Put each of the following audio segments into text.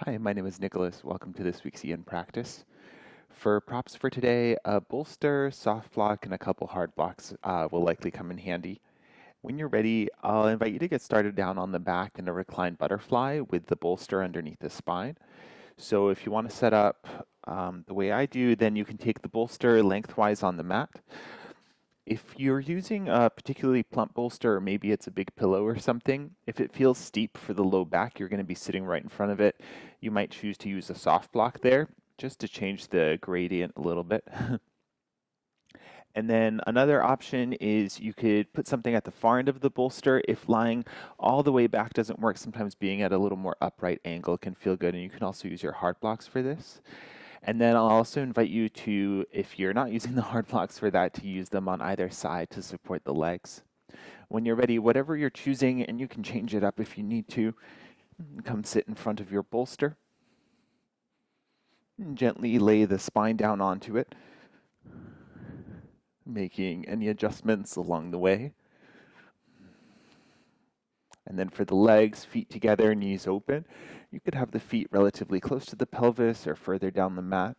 Hi, my name is Nicholas. Welcome to this week's Ian Practice. For props for today, a bolster, soft block, and a couple hard blocks will likely come in handy. When you're ready, I'll invite you to get started down on the back in a reclined butterfly with the bolster underneath the spine. So if you want to set up the way I do, then you can take the bolster lengthwise on the mat. If you're using a particularly plump bolster, or maybe it's a big pillow or something, if it feels steep for the low back, you're going to be sitting right in front of it. You might choose to use a soft block there just to change the gradient a little bit. And then another option is you could put something at the far end of the bolster. If lying all the way back doesn't work, sometimes being at a little more upright angle can feel good. And you can also use your hard blocks for this. And then I'll also invite you to, if you're not using the hard blocks for that, to use them on either side to support the legs. When you're ready, whatever you're choosing, and you can change it up if you need to, come sit in front of your bolster. And gently lay the spine down onto it, making any adjustments along the way. And then for the legs, feet together, knees open, you could have the feet relatively close to the pelvis or further down the mat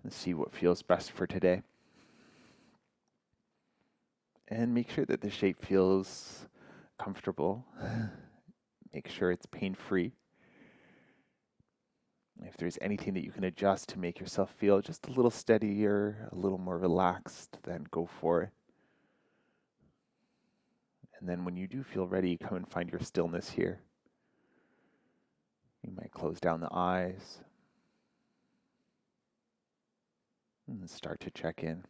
and see what feels best for today. And make sure that the shape feels comfortable. Make sure it's pain-free. If there's anything that you can adjust to make yourself feel just a little steadier, a little more relaxed, then go for it. And then when you do feel ready, come and find your stillness here. You might close down the eyes and start to check in.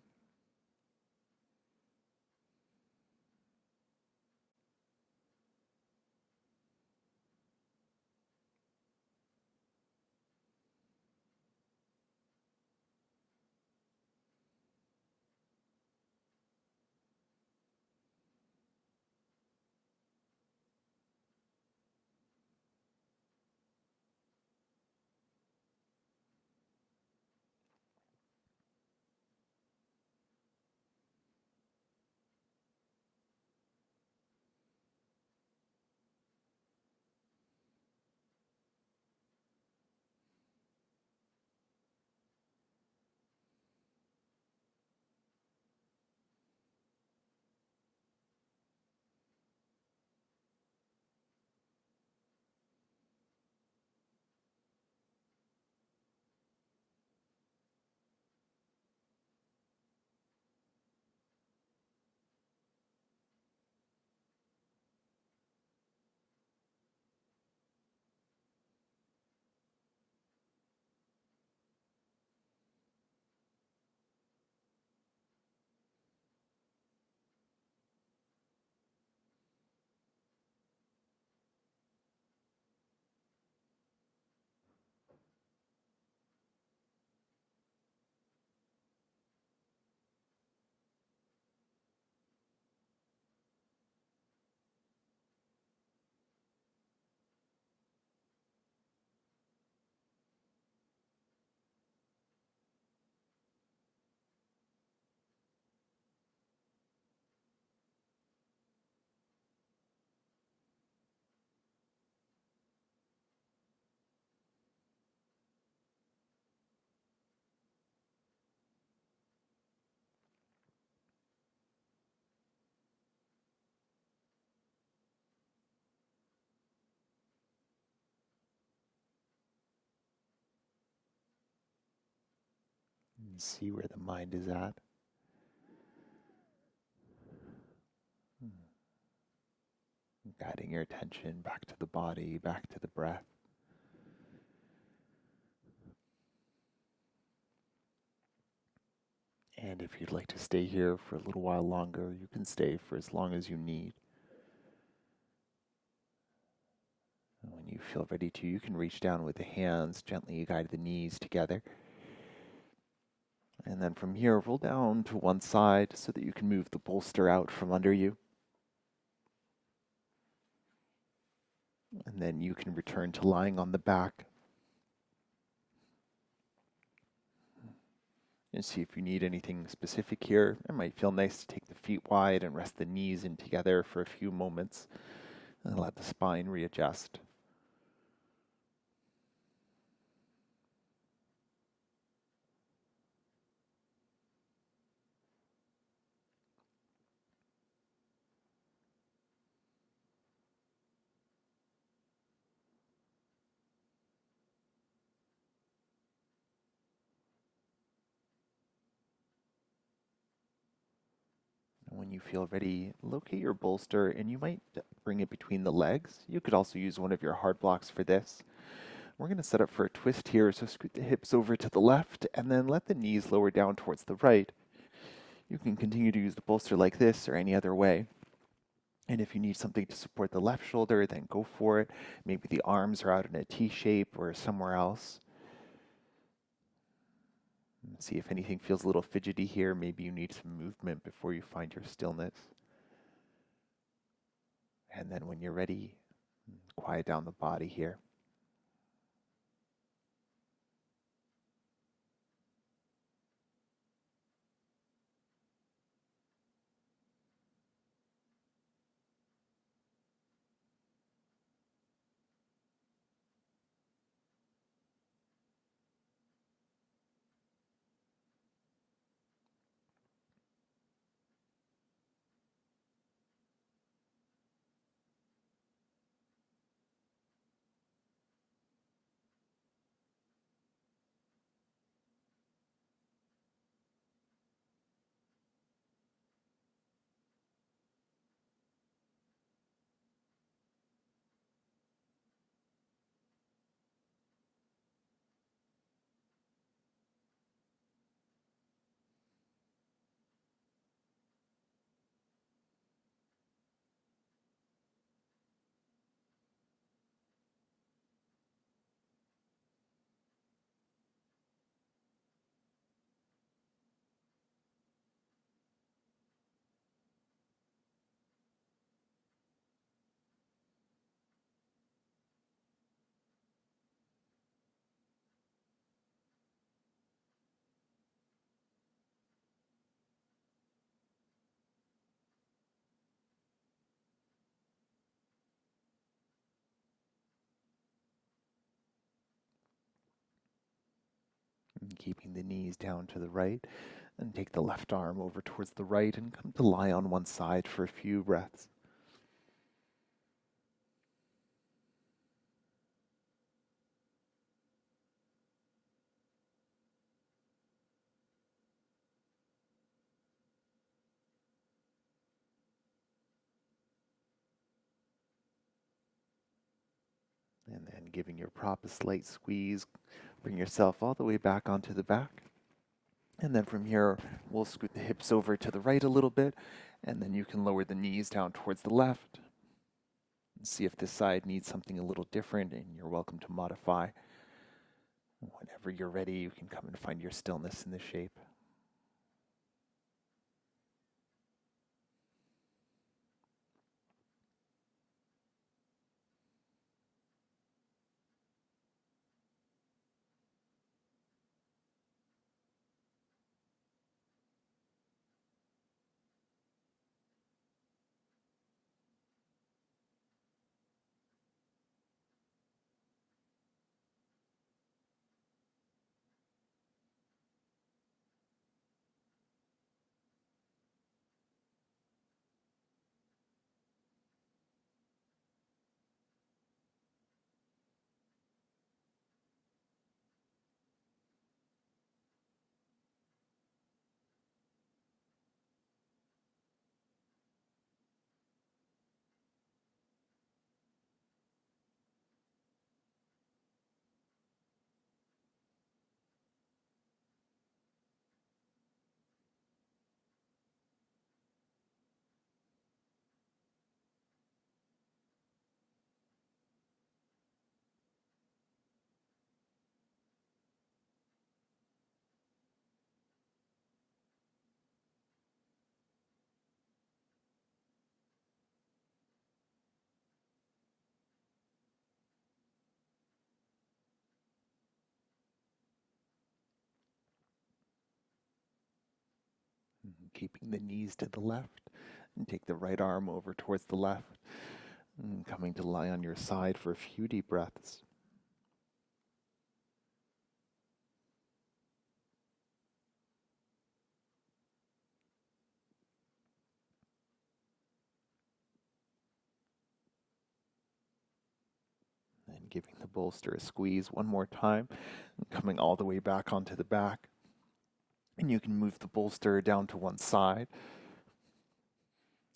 And see where the mind is at. Guiding your attention back to the body, back to the breath. And if you'd like to stay here for a little while longer, you can stay for as long as you need. And when you feel ready to, you can reach down with the hands, gently guide the knees together. And then from here, roll down to one side so that you can move the bolster out from under you. And then you can return to lying on the back. And see if you need anything specific here. It might feel nice to take the feet wide and rest the knees in together for a few moments and let the spine readjust. you feel ready, locate your bolster and you might bring it between the legs. You could also use one of your hard blocks for this. We're going to set up for a twist here, so scoot the hips over to the left and then let the knees lower down towards the right. You can continue to use the bolster like this or any other way. And if you need something to support the left shoulder, then go for it. Maybe the arms are out in a T shape or somewhere else. See if anything feels a little fidgety here. Maybe you need some movement before you find your stillness. And then when you're ready, quiet down the body here. And keeping the knees down to the right, and take the left arm over towards the right and come to lie on one side for a few breaths. And then giving your prop a slight squeeze, bring yourself all the way back onto the back. And then from here, we'll scoot the hips over to the right a little bit, and then you can lower the knees down towards the left. And see if this side needs something a little different, and you're welcome to modify. Whenever you're ready, you can come and find your stillness in the shape. Keeping the knees to the left, and take the right arm over towards the left, and coming to lie on your side for a few deep breaths. And giving the bolster a squeeze one more time, and coming all the way back onto the back. And you can move the bolster down to one side.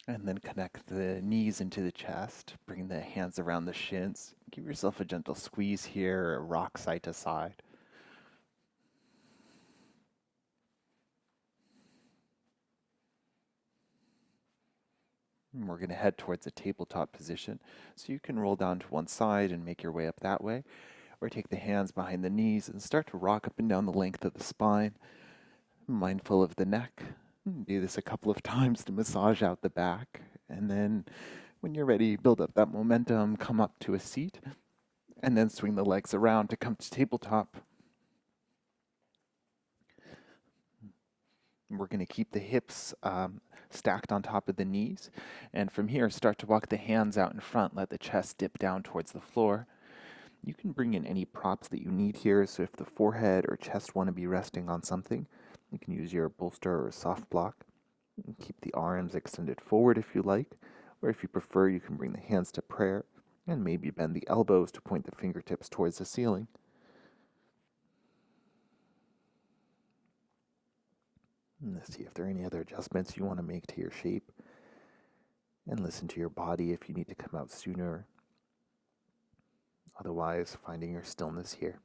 And then connect the knees into the chest. Bring the hands around the shins. Give yourself a gentle squeeze here, or rock side to side. And we're going to head towards a tabletop position. So you can roll down to one side and make your way up that way, or take the hands behind the knees and start to rock up and down the length of the spine, mindful of the neck. Do this a couple of times to massage out the back. And then when you're ready, build up that momentum, come up to a seat, and then swing the legs around to come to tabletop. We're going to keep the hips stacked on top of the knees. And from here, start to walk the hands out in front. Let the chest dip down towards the floor. You can bring in any props that you need here. So if the forehead or chest want to be resting on something, you can use your bolster or soft block. Keep the arms extended forward if you like. Or if you prefer, you can bring the hands to prayer and maybe bend the elbows to point the fingertips towards the ceiling. And let's see if there are any other adjustments you want to make to your shape. And listen to your body if you need to come out sooner. Otherwise, finding your stillness here.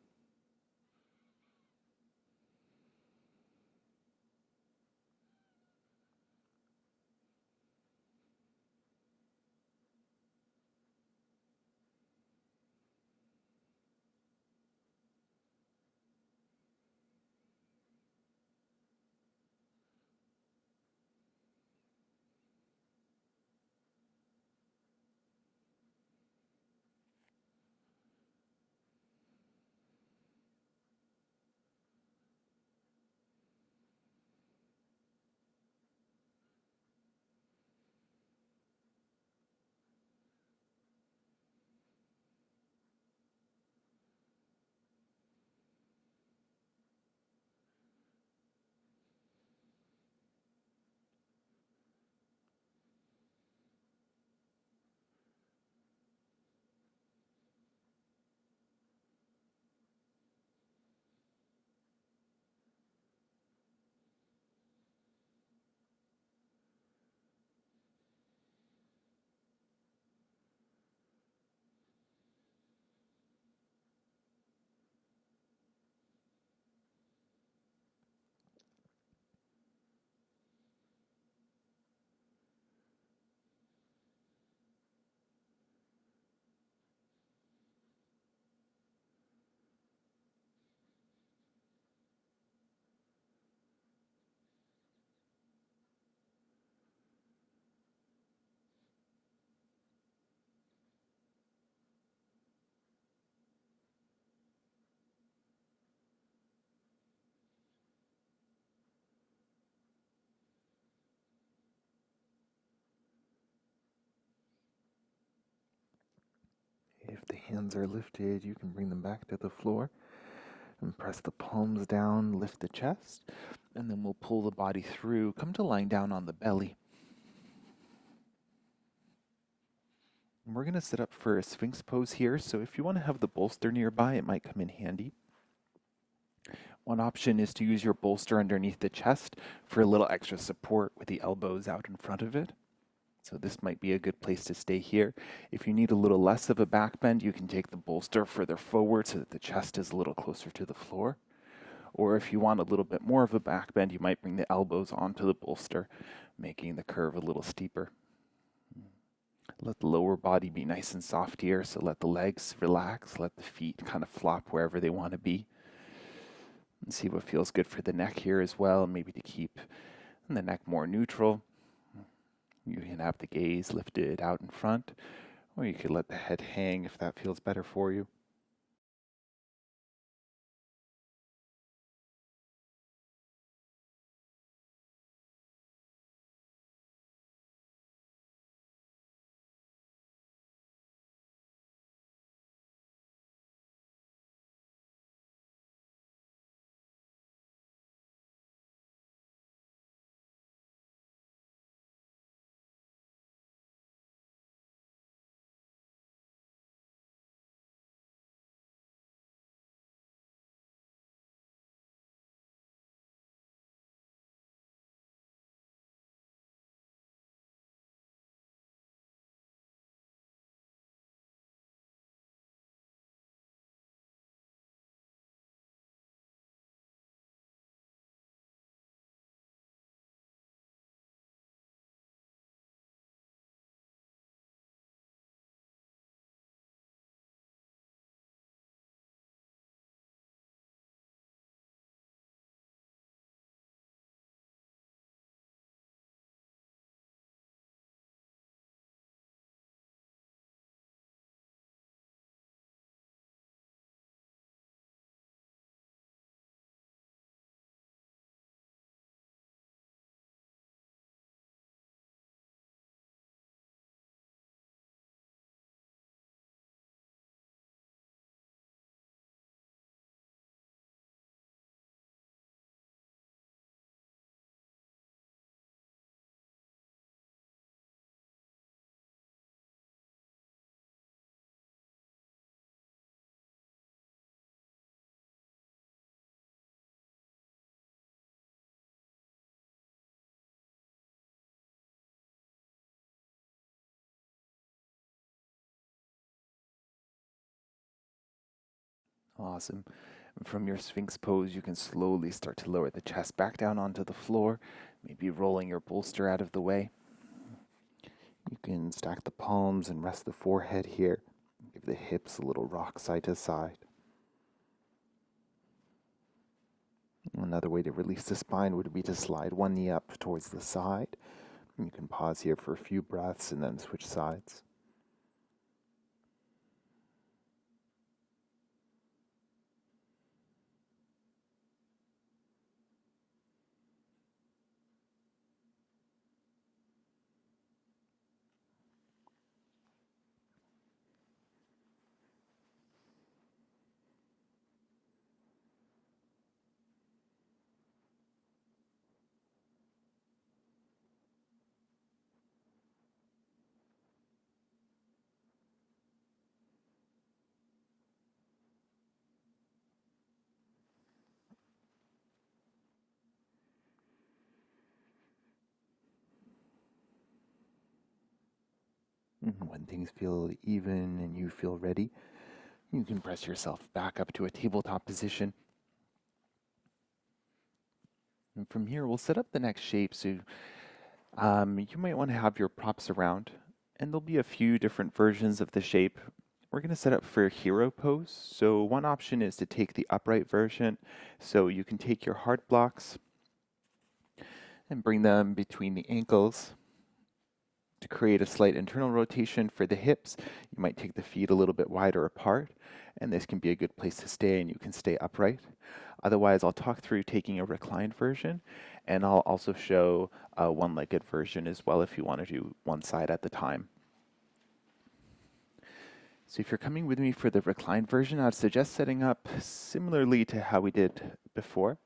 If the hands are lifted, you can bring them back to the floor and press the palms down, lift the chest, and then we'll pull the body through. Come to lying down on the belly. And we're going to sit up for a Sphinx pose here, so if you want to have the bolster nearby, it might come in handy. One option is to use your bolster underneath the chest for a little extra support with the elbows out in front of it. So this might be a good place to stay here. If you need a little less of a back bend, you can take the bolster further forward so that the chest is a little closer to the floor. Or if you want a little bit more of a back bend, you might bring the elbows onto the bolster, making the curve a little steeper. Let the lower body be nice and soft here, so let the legs relax, let the feet kind of flop wherever they want to be. And see what feels good for the neck here as well, maybe to keep the neck more neutral. You can have the gaze lifted out in front, or you could let the head hang if that feels better for you. Awesome. And from your Sphinx pose, you can slowly start to lower the chest back down onto the floor, maybe rolling your bolster out of the way. You can stack the palms and rest the forehead here. Give the hips a little rock side to side. Another way to release the spine would be to slide one knee up towards the side. You can pause here for a few breaths and then switch sides. When things feel even and you feel ready, you can press yourself back up to a tabletop position. And from here, we'll set up the next shape. So you might want to have your props around, and there'll be a few different versions of the shape. We're going to set up for hero pose. So one option is to take the upright version. So you can take your hard blocks and bring them between the ankles. To create a slight internal rotation for the hips, you might take the feet a little bit wider apart, and this can be a good place to stay, and you can stay upright. Otherwise, I'll talk through taking a reclined version, and I'll also show a one-legged version as well if you want to do one side at the time. So if you're coming with me for the reclined version, I'd suggest setting up similarly to how we did before.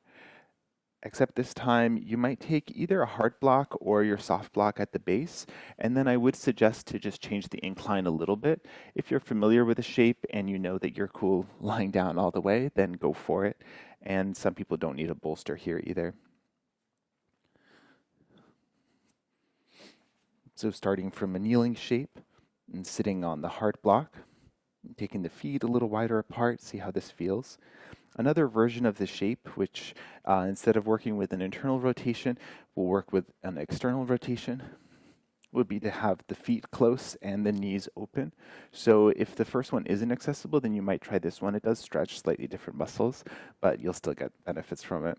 Except this time you might take either a hard block or your soft block at the base, and then I would suggest to just change the incline a little bit. If you're familiar with the shape and you know that you're cool lying down all the way, then go for it. And some people don't need a bolster here either. So starting from a kneeling shape and sitting on the hard block, taking the feet a little wider apart, see how this feels. Another version of the shape, which instead of working with an internal rotation, will work with an external rotation, would be to have the feet close and the knees open. So if the first one isn't accessible, then you might try this one. It does stretch slightly different muscles, but you'll still get benefits from it.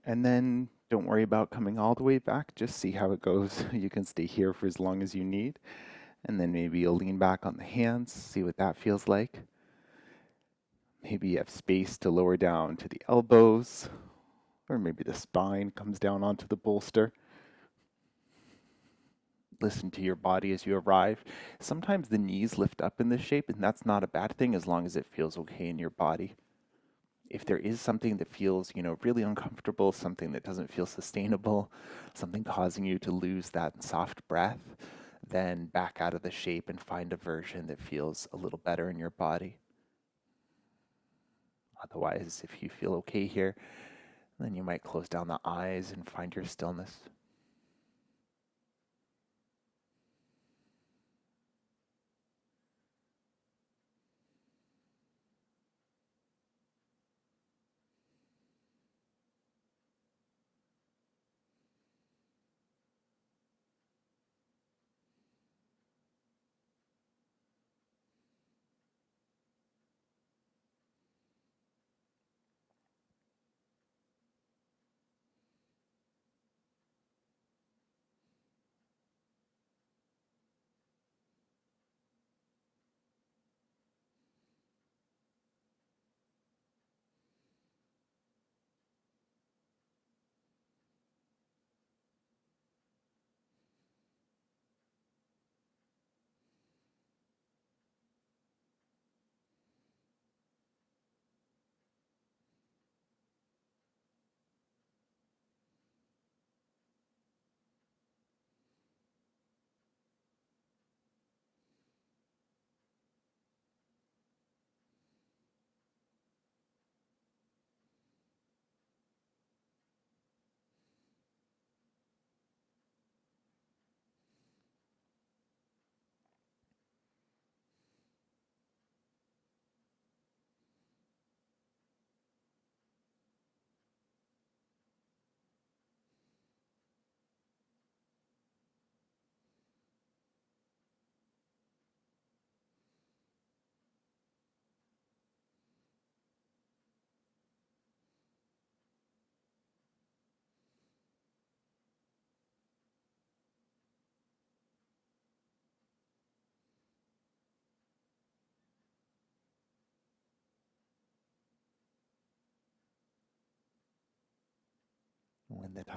And then don't worry about coming all the way back. Just see how it goes. You can stay here for as long as you need. And then maybe you'll lean back on the hands, see what that feels like. Maybe you have space to lower down to the elbows, or maybe the spine comes down onto the bolster. Listen to your body as you arrive. Sometimes the knees lift up in this shape, and that's not a bad thing as long as it feels okay in your body. If there is something that feels, really uncomfortable, something that doesn't feel sustainable, something causing you to lose that soft breath, then back out of the shape and find a version that feels a little better in your body. Otherwise, if you feel okay here, then you might close down the eyes and find your stillness.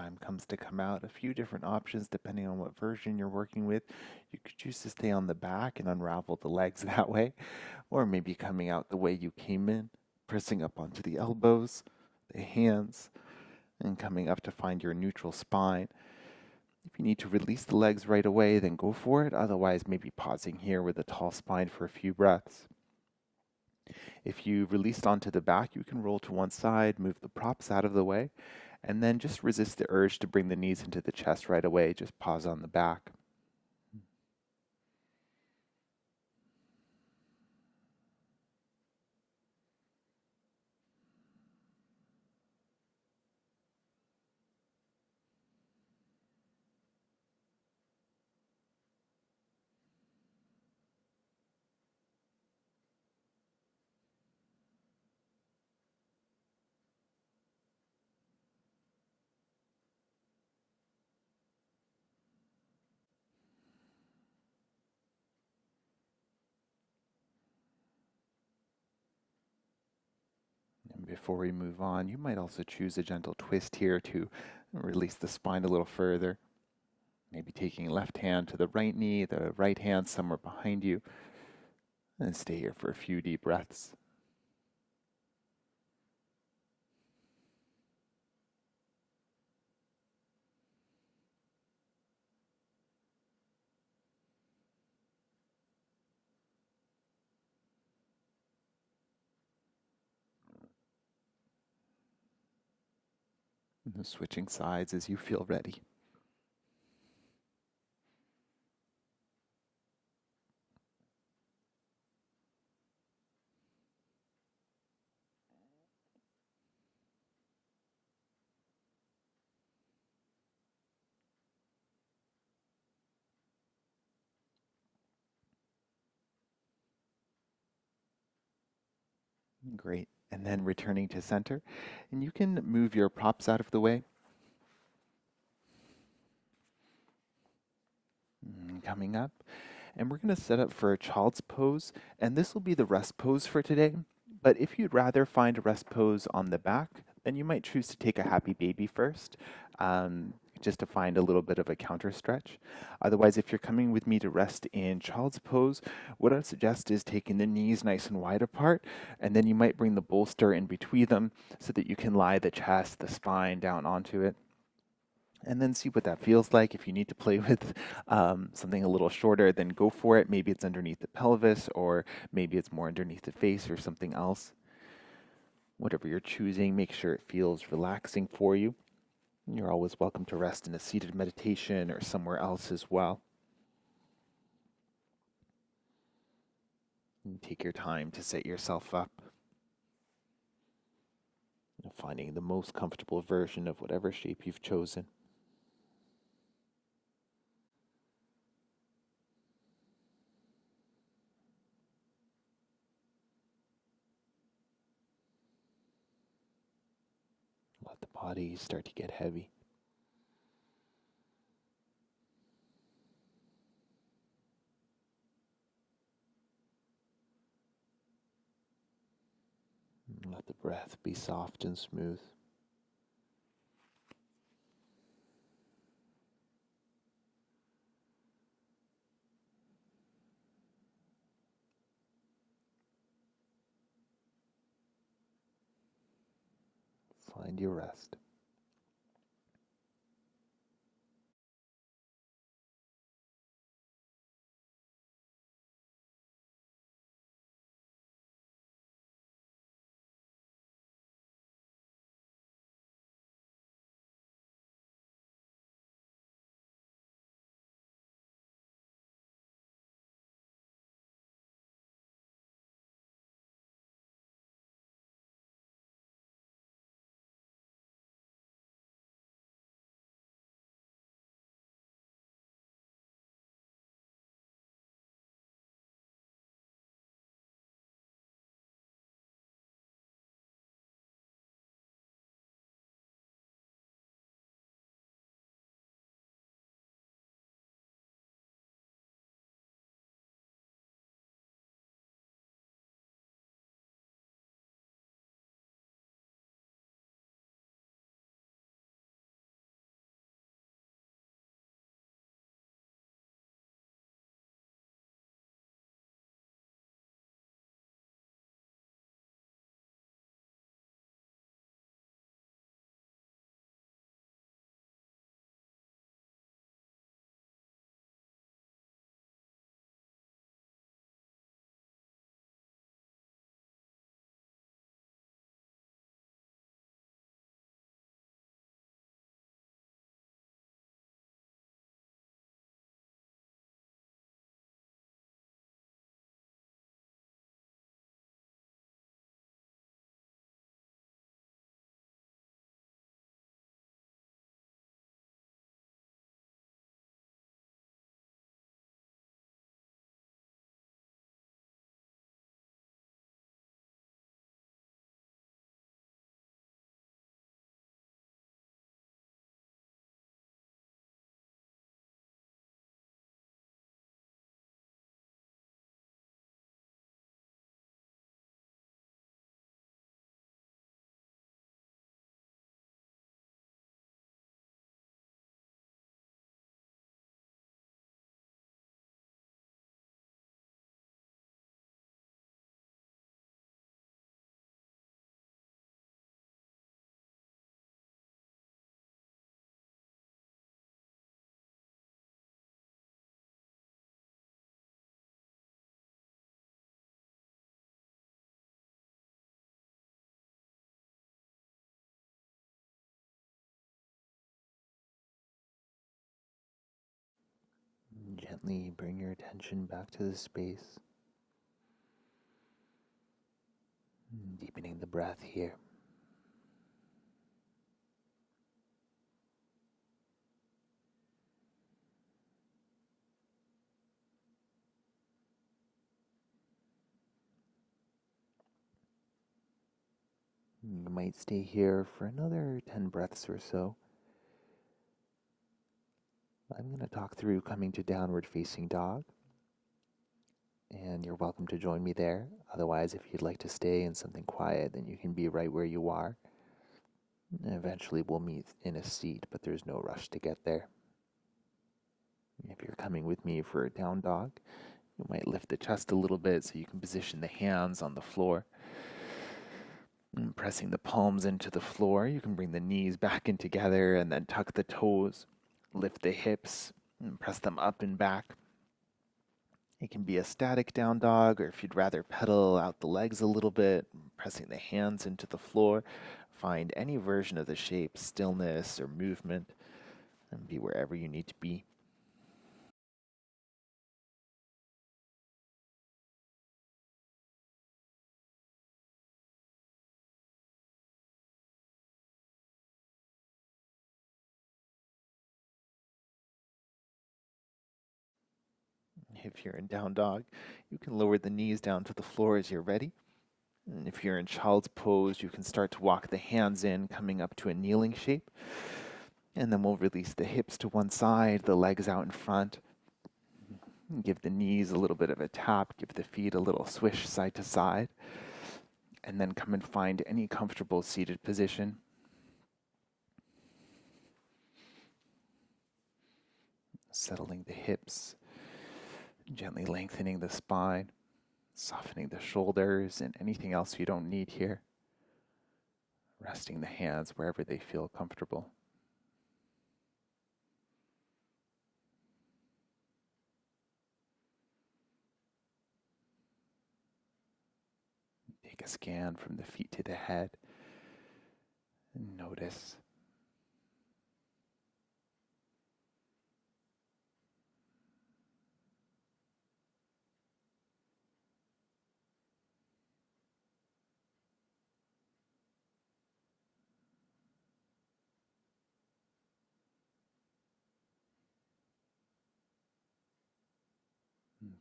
time comes to come out, a few different options depending on what version you're working with. You could choose to stay on the back and unravel the legs that way, or maybe coming out the way you came in, pressing up onto the elbows, the hands, and coming up to find your neutral spine. If you need to release the legs right away, then go for it. Otherwise, maybe pausing here with a tall spine for a few breaths. If you released onto the back, you can roll to one side, move the props out of the way, and then just resist the urge to bring the knees into the chest right away. Just pause on the back. And before we move on, you might also choose a gentle twist here to release the spine a little further. Maybe taking left hand to the right knee, the right hand somewhere behind you, and stay here for a few deep breaths. And switching sides as you feel ready. Great. And then returning to center. And you can move your props out of the way. Coming up. And we're going to set up for a child's pose. And this will be the rest pose for today. But if you'd rather find a rest pose on the back, then you might choose to take a happy baby first. Just to find a little bit of a counter stretch. Otherwise, if you're coming with me to rest in child's pose, what I'd suggest is taking the knees nice and wide apart, and then you might bring the bolster in between them so that you can lie the chest, the spine down onto it. And then see what that feels like. If you need to play with something a little shorter, then go for it. Maybe it's underneath the pelvis, or maybe it's more underneath the face or something else. Whatever you're choosing, make sure it feels relaxing for you. You're always welcome to rest in a seated meditation or somewhere else as well. And take your time to set yourself up. Finding the most comfortable version of whatever shape you've chosen. Let the body start to get heavy. Let the breath be soft and smooth. Find your rest. Gently bring your attention back to the space, deepening the breath here. You might stay here for another 10 breaths or so. I'm going to talk through coming to downward facing dog, and you're welcome to join me there. Otherwise, if you'd like to stay in something quiet, then you can be right where you are. And eventually, we'll meet in a seat, but there's no rush to get there. If you're coming with me for a down dog, you might lift the chest a little bit so you can position the hands on the floor. And pressing the palms into the floor, you can bring the knees back in together and then tuck the toes, lift the hips, and press them up and back. It can be a static down dog, or if you'd rather pedal out the legs a little bit, pressing the hands into the floor, find any version of the shape, stillness or movement, and be wherever you need to be. If you're in down dog, you can lower the knees down to the floor as you're ready. And if you're in child's pose, you can start to walk the hands in, coming up to a kneeling shape. And then we'll release the hips to one side, the legs out in front. Give the knees a little bit of a tap, give the feet a little swish side to side. And then come and find any comfortable seated position. Settling the hips, gently lengthening the spine, softening the shoulders and anything else you don't need here. Resting the hands wherever they feel comfortable. Take a scan from the feet to the head and notice.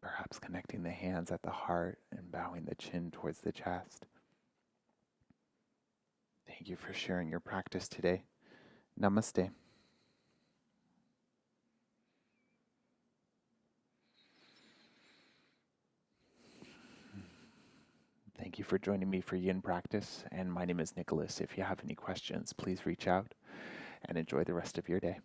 Perhaps connecting the hands at the heart and bowing the chin towards the chest. Thank you for sharing your practice today. Namaste. Thank you for joining me for Yin practice, and my name is Nicholas. If you have any questions, please reach out and enjoy the rest of your day.